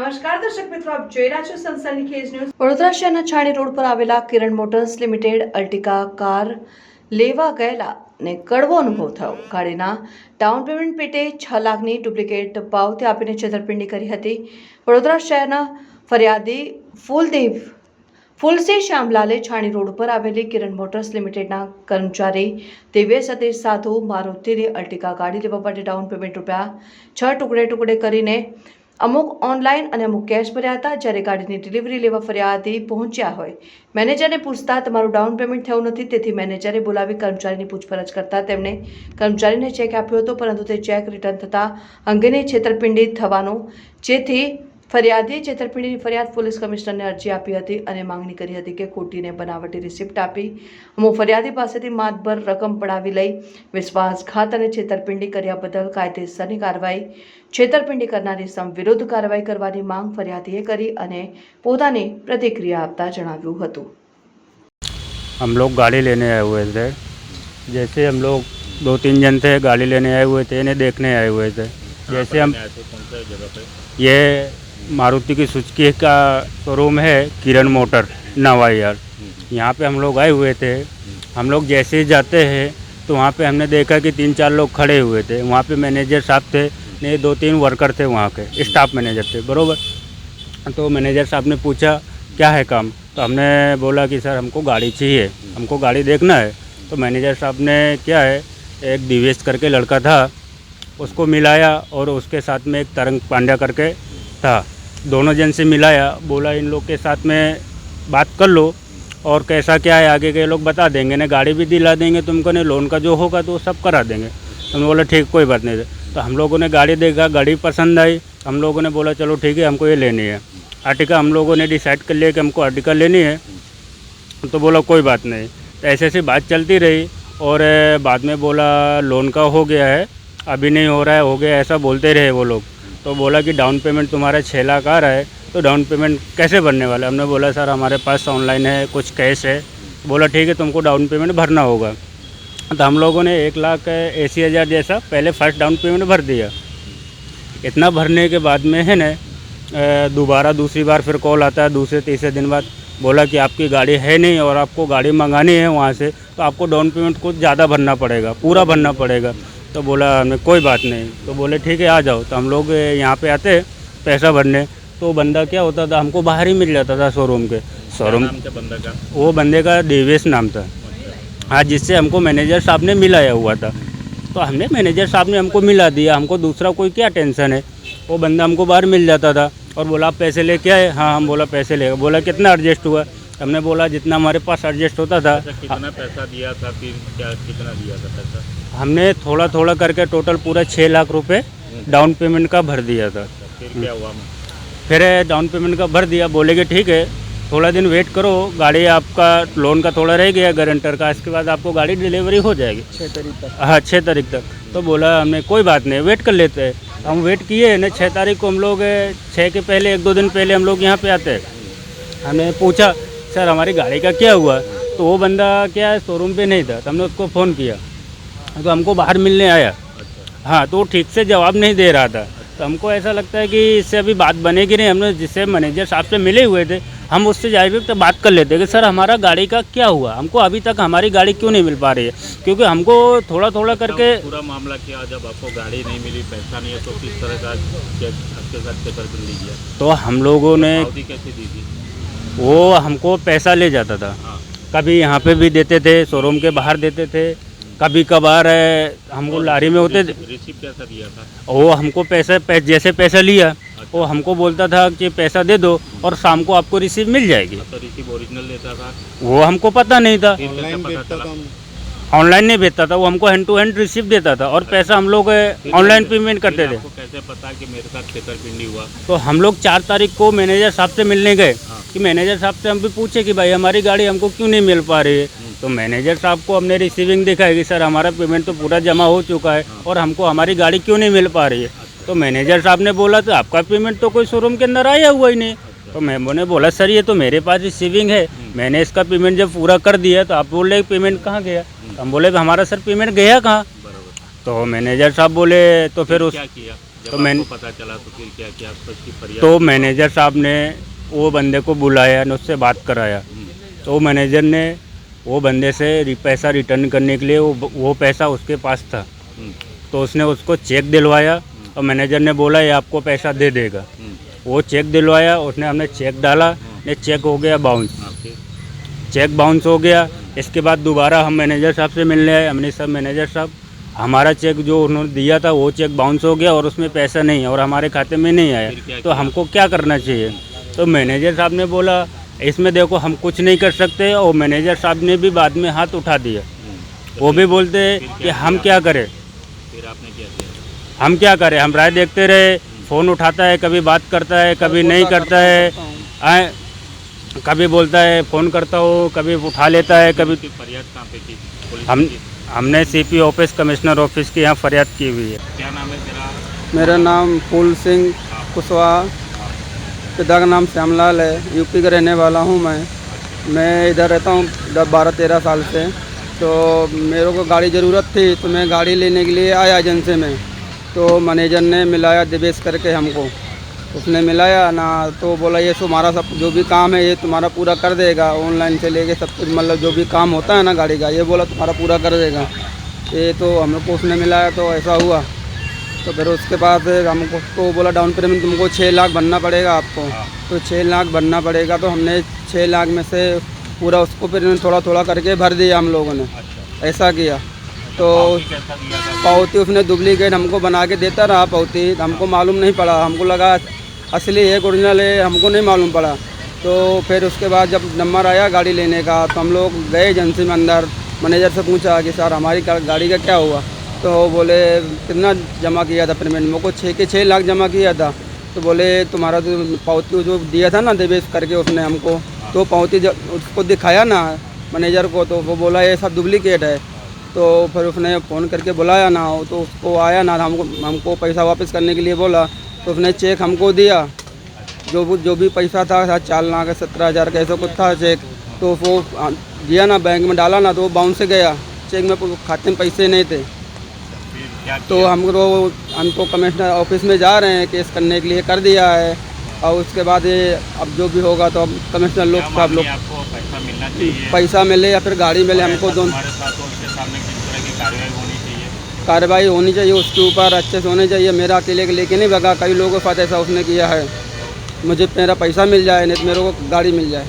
નમસ્કાર દર્શક મિત્રો, આપ જોઈ રહ્યા છો સનસનીખેજ ન્યૂઝ। વડોદરા શહેરના છાણી રોડ પર આવેલા કિરણ મોટર્સ લિમિટેડ અર્ટિકા કાર લેવા ગયેલા ને કડવો અનુભવ થયો। ગાડીના ડાઉન પેમેન્ટ પેટે 6 લાખની ડુપ્લિકેટ પાવતી આપીને છેતરપિંડી કરી હતી। વડોદરા શહેરના ફરિયાદી ફૂલસિંહ શ્યામલાલે છાણી રોડ પર આવેલી કિરણ મોટર્સ લિમિટેડના કર્મચારી દિવ્ય સતીશ સાધુ મારુતિની અર્ટિકા ગાડી લેવા માટે ડાઉન પેમેન્ટ રૂપિયા 6 ટુકડે કરીને અમુક ઓનલાઈન અને અમુક કેશ ભર્યા હતા। જ્યારે ગાડીની ડિલિવરી લેવા ફરિયાદી પહોંચ્યા હોય મેનેજરને પૂછતા તમારું ડાઉન પેમેન્ટ થયું નથી, તેથી મેનેજરે બોલાવી કર્મચારીની પૂછપરછ કરતા તેમણે કર્મચારીને ચેક આપ્યો હતો, પરંતુ તે ચેક રિટર્ન થતા અંગેની છેતરપિંડી થવાનું, જેથી ફરિયાદીએ છેતરપિંડીની ફરિયાદ પોલીસ કમિશનરને અરજી આપી હતી અને માંગણી કરી હતી કે ખોટીને બનાવટી રિસિપ્ટ આપી અમુક ફરિયાદી પાસેથી માતબર રકમ પડાવી લઈ વિશ્વાસઘાત અને છેતરપિંડી કર્યા બદલ કાયદેસરની કાર્યવાહી, છેતરપિંડી કરનારી સામે વિરુદ્ધ કાર્યવાહી કરવાની માંગ ફરિયાદીએ કરી અને પોતાની પ્રતિક્રિયા આપતા જણાવ્યું હતું। हम लोग गाड़ी लेने आए हुए थे। जैसे हम लोग 2-3 जन थे, गाड़ी लेने आए हुए थे, इन्हें देखने आए हुए थे। जैसे हम कौन सा जगह पे? ये मारुति की सुजुकी का शोरूम है किरण मोटर नवायार, यहाँ पे हम लोग आए हुए थे। हम लोग जैसे ही जाते हैं तो वहाँ पे हमने देखा कि 3-4 लोग खड़े हुए थे। वहाँ पे मैनेजर साहब थे, ने 2-3 वर्कर थे, वहाँ के स्टाफ मैनेजर थे, बरोबर। तो मैनेजर साहब ने पूछा क्या है काम, तो हमने बोला कि सर हमको गाड़ी चाहिए, हमको गाड़ी देखना है। तो मैनेजर साहब ने क्या है, एक दिवेश करके लड़का था, उसको मिलाया और उसके साथ में एक तरंग पांड्या करके था, दोनों जन से मिलाया। बोला इन लोग के साथ में बात कर लो और कैसा क्या है आगे के लोग बता देंगे, ने गाड़ी भी दिला देंगे तुमको, ने लोन का जो होगा तो सब करा देंगे। हमने बोला ठीक, कोई बात नहीं। तो हम लोगों ने गाड़ी देखा, गाड़ी पसंद आई, हम लोगों ने बोला चलो ठीक है हमको ये लेनी है आर्टिका। हम लोगों ने डिसाइड कर लिया कि हमको आर्टिका लेनी है। तो बोला कोई बात नहीं। तो ऐसे ऐसी बात चलती रही और बाद में बोला लोन का हो गया है, अभी नहीं हो रहा है, हो गया, ऐसा बोलते रहे वो लोग। तो बोला कि डाउन पेमेंट तुम्हारा 6 लाख आ रहा है, तो डाउन पेमेंट कैसे भरने वाला है? हमने बोला सर हमारे पास ऑनलाइन है, कुछ कैश है। बोला ठीक है तुमको डाउन पेमेंट भरना होगा। तो हम लोगों ने 1,80,000 जैसा पहले फर्स्ट डाउन पेमेंट भर दिया। इतना भरने के बाद में है ना दोबारा दूसरी बार फिर कॉल आता है दूसरे तीसरे दिन बाद, बोला कि आपकी गाड़ी है नहीं और आपको गाड़ी मंगानी है वहाँ से, तो आपको डाउन पेमेंट कुछ ज़्यादा भरना पड़ेगा, पूरा भरना पड़ेगा। तो बोला हमें कोई बात नहीं। तो बोले ठीक है आ जाओ। तो हम लोग यहाँ पे आते पैसा भरने, तो बंदा क्या होता था, हमको बाहर ही मिल जाता था शोरूम के। शोरूम बंदा का वो बंदे का देवेश नाम था, हाँ, जिससे हमको मैनेजर साहब ने मिलाया हुआ था। तो हमने मैनेजर साहब ने हमको मिला दिया, हमको दूसरा कोई क्या टेंशन है। वो बंदा हमको बाहर मिल जाता था और बोला आप पैसे लेके आए? हाँ, हम बोला पैसे लेगा। बोला कितना एडजस्ट हुआ? हमने बोला जितना हमारे पास एडजस्ट होता था। कितना पैसा दिया था, फिर क्या कितना दिया था पैसा? हमने थोड़ा थोड़ा करके टोटल पूरा 6 लाख रुपए डाउन पेमेंट का भर दिया था। फिर क्या हुआ? फिर डाउन पेमेंट का भर दिया, बोले कि ठीक है थोड़ा दिन वेट करो, गाड़ी आपका लोन का थोड़ा रह गया गारंटर का, इसके बाद आपको गाड़ी डिलीवरी हो जाएगी 6 तारीख तक। हाँ 6 तारीख तक। तो बोला हमने कोई बात नहीं, वेट कर लेते हैं। हम वेट किए ना, 6 तारीख को हम लोग 6 के पहले 1-2 दिन पहले हम लोग यहाँ पे आते हैं। हमने पूछा सर हमारी गाड़ी का क्या हुआ? तो वो बंदा क्या है शोरूम पे नहीं था, तो हमने उसको फ़ोन किया तो हमको बाहर मिलने आया। हाँ, तो वो ठीक से जवाब नहीं दे रहा था। तो हमको ऐसा लगता है कि इससे अभी बात बनेगी नहीं। हमने जिससे मैनेजर साहब से मिले हुए थे, हम उससे जाकर तो बात कर लेते कि सर हमारा गाड़ी का क्या हुआ, हमको अभी तक हमारी गाड़ी क्यों नहीं मिल पा रही है, क्योंकि हमको थोड़ा थोड़ा करके पूरा मामला क्या, जब आपको गाड़ी नहीं मिली, पैसा नहीं है, तो किस तरह का आपके साथ छेतरपिंडी किया? तो हम लोगों ने पावती कैसे दी थी? वो हमको पैसा ले जाता था, हाँ। कभी यहाँ पे भी देते थे, शोरूम के बाहर देते थे, कभी कभार हमको लारी में होते थे। रिसीप्ट कैसा दिया था? वो हमको जैसे पैसा लिया वो हमको बोलता था कि पैसा दे दो और शाम को आपको रिसीव मिल जाएगी। तो रिसीप्ट ओरिजिनल देता था? वो हमको पता नहीं था, फिर कैसे पता चला? ऑनलाइन नहीं भेजता था वो, हमको हैंड टू हैंड रिसीव देता था और पैसा हम लोग ऑनलाइन पेमेंट करते थे। आपको कैसे पता कि मेरे साथ छेतरपिंडी हुआ? तो हम लोग 4 तारीख को मैनेजर साहब से मिलने गए हाँ। कि मैनेजर साहब से हम भी पूछे कि भाई हमारी गाड़ी हमको क्यों नहीं मिल पा रही है। तो मैनेजर साहब को हमने रिसीविंग दिखाई कि सर हमारा पेमेंट तो पूरा जमा हो चुका है और हमको हमारी गाड़ी क्यों नहीं मिल पा रही है। तो मैनेजर साहब ने बोला तो आपका पेमेंट तो कोई शोरूम के अंदर आया हुआ ही नहीं। तो मैंने बोला सर ये तो मेरे पास रिसीविंग है, मैंने इसका पेमेंट जब पूरा कर दिया तो आप बोल रहे पेमेंट कहाँ गया? तो हम बोले हमारा सर पेमेंट गया कहाँ? तो मैनेजर साहब बोले तो फिर उस क्या किया? जब तो मैं आपको पता चला तो फिर क्या किया, आपको इसकी फरियाद तो मैनेजर साहब ने वो बंदे को बुलाया और उससे बात कराया। तो मैनेजर ने वो बंदे से पैसा रिटर्न करने के लिए वो पैसा उसके पास था, तो उसने उसको चेक दिलवाया और मैनेजर ने बोला ये आपको पैसा दे देगा। वो चेक दिलवाया, उसने हमने चेक डाला, ने चेक हो गया बाउंस, चेक बाउंस हो गया। इसके बाद दोबारा हम मैनेजर साहब से मिलने आए। हमने सब मैनेजर साहब हमारा चेक जो उन्होंने दिया था वो चेक बाउंस हो गया और उसमें पैसा नहीं है और हमारे खाते में नहीं आया, तो हमको क्या करना चाहिए। तो मैनेजर साहब ने बोला इसमें देखो हम कुछ नहीं कर सकते, और मैनेजर साहब ने भी बाद में हाथ उठा दिया। वो भी बोलते हैं कि हम क्या करें, फिर आपने क्या किया? हम क्या करें, हम राय देखते रहे। फ़ोन उठाता है, कभी बात करता है, कभी नहीं करता है, कभी बोलता है फ़ोन करता हो, कभी उठा लेता है, कभी। फिर फरियाद कहाँ पे की? पुलिस हम में की? हमने सीपी ऑफिस, कमिश्नर ऑफिस के यहाँ फरियाद की हुई है। क्या नाम है तेरा? मेरा नाम फूल सिंह कुशवाहा, पिता का नाम श्यामलाल है, यूपी का रहने वाला हूँ। मैं इधर रहता हूँ 12-13 साल से। तो मेरे को गाड़ी ज़रूरत थी, तो मैं गाड़ी लेने के लिए आया एजेंसी में। तो मैनेजर ने मिलाया दिवेश करके हमको, उसने मिलाया ना, तो बोला ये तुम्हारा सब जो भी काम है ये तुम्हारा पूरा कर देगा, ऑनलाइन से लेके सब कुछ, मतलब जो भी काम होता है ना गाड़ी का, ये बोला तुम्हारा पूरा कर देगा। ये तो हम लोग को उसने मिलाया, तो ऐसा हुआ। तो फिर उसके बाद हमको तो बोला डाउन पेमेंट तुमको 6 लाख भरना पड़ेगा आपको। तो 6 लाख भरना पड़ेगा, तो हमने 6 लाख में से पूरा उसको फिर थोड़ा थोड़ा करके भर दिया हम लोगों ने, ऐसा किया। तो कैसा दिया था? पावती उसने डुप्लीकेट हमको बना के देता रहा पावती, हमको मालूम नहीं पड़ा, हमको लगा असली है ओरिजिनल है, हमको नहीं मालूम पड़ा। तो फिर उसके बाद जब नंबर आया गाड़ी लेने का, तो हम लोग गए एजेंसी में अंदर, मैनेजर से पूछा कि सर हमारी गाड़ी का क्या हुआ। तो बोले कितना जमा किया था पेमेंट, मेरे को 6 लाख जमा किया था। तो बोले तुम्हारा जो पावती जो दिया था ना दिवेश करके उसने हमको, तो पावती उसको दिखाया ना मैनेजर को, तो वो बोला ये सब डुप्लीकेट है। तो फिर उसने फ़ोन करके बुलाया ना, तो उसको आया ना, हमको पैसा वापस करने के लिए बोला। तो उसने चेक हमको दिया, जो भी पैसा था 4 लाख 17,000 का ऐसा कुछ था चेक। तो वो दिया ना, बैंक में डाला ना, तो वो बाउंस से गया, चेक में खाते में पैसे नहीं थे। फिर क्या तो किया? हम तो कमिश्नर ऑफिस में जा रहे हैं, केस करने के लिए कर दिया है। और उसके बाद ये अब जो भी होगा तो अब कमिश्नर लोग क्या सब मांग लोग है आपको? पैसा मिलना चाहिए? पैसा मिले या फिर गाड़ी मिले, हमको दोनों हमारे साथ हो, उसके सामने किस तरह की कार्रवाई होनी चाहिए? कार्रवाई होनी चाहिए, उसके ऊपर अच्छे से होनी चाहिए। मेरा अकेले के लेके नहीं भगा, कई लोगों के साथ ऐसा उसने किया है। मुझे मेरा पैसा मिल जाए, नहीं तो मेरे को गाड़ी मिल जाए।